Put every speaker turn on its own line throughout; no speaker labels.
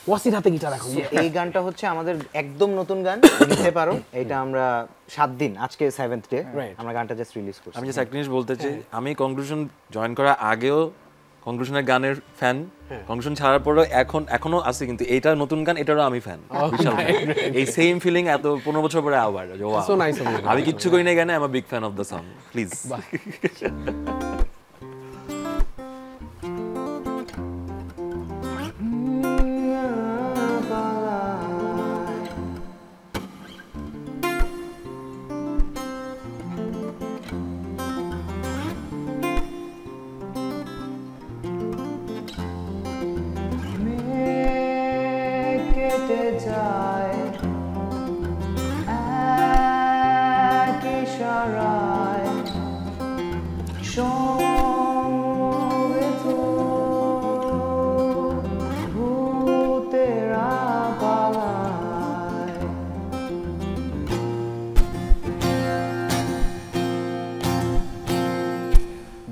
ওয়াসির হাতে গিটার এখন।
এই গানটা হচ্ছে আমাদের একদম নতুন গান, নিতে পারো। এটা আমরা 7 দিন, আজকে 7th ডে আমরা গানটা জাস্ট রিলিজ করছি।
আমি জাস্ট একটা জিনিস বলতে চাই, আমি কনক্লুশন জয়েন করার আগেও কনক্লুশনের গানের ফ্যান, কনক্লুশন ছাড়ার পরেও এখনো আছে, কিন্তু এইটা নতুন গান, এটারও আমি ফ্যান, বিশাল fan। এই সেম ফিলিং এত 15 বছর পরে আবার,
So nice of you.
আমি কিচ্ছু করি না গানে, I am a big fan of the song, please.
কেটে যায় এক ইশারায় সমবেত ভূতেরা পালায়।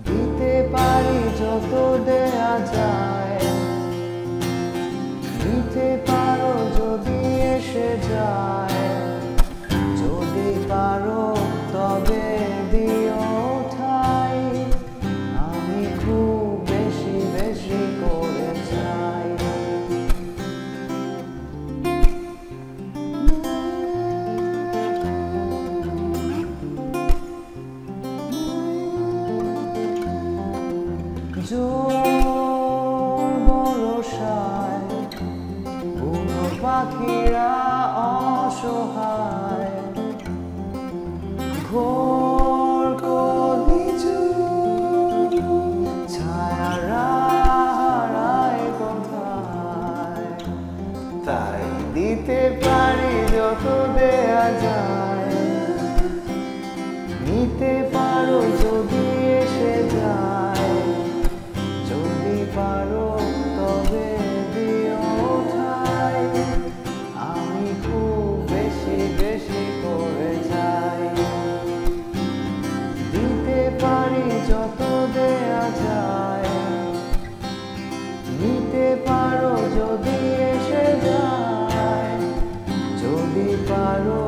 দিতে পারি যত দেয়া যায়, নিতে পারো যদি এসে যায়, যদি পারো তবে দিও ঠাই, আমি খুব বেশি বেশি করে চাই। জোর ভরসায় বুনো পাখিরা অসহায়, ঘোর কলিযুগ ছায়ারা হারায় কোথায়। তাই দিতে পারি যত দেয়া যায়, নিতে পারো যদি এসে যায়, যদি পারো তবে দিও ঠাই, আমি খুব বেশি বেশি করে চাই। দিতে পারি যত দেয়া যায়, নিতে পারো যদি এসে যায়, যদি পারো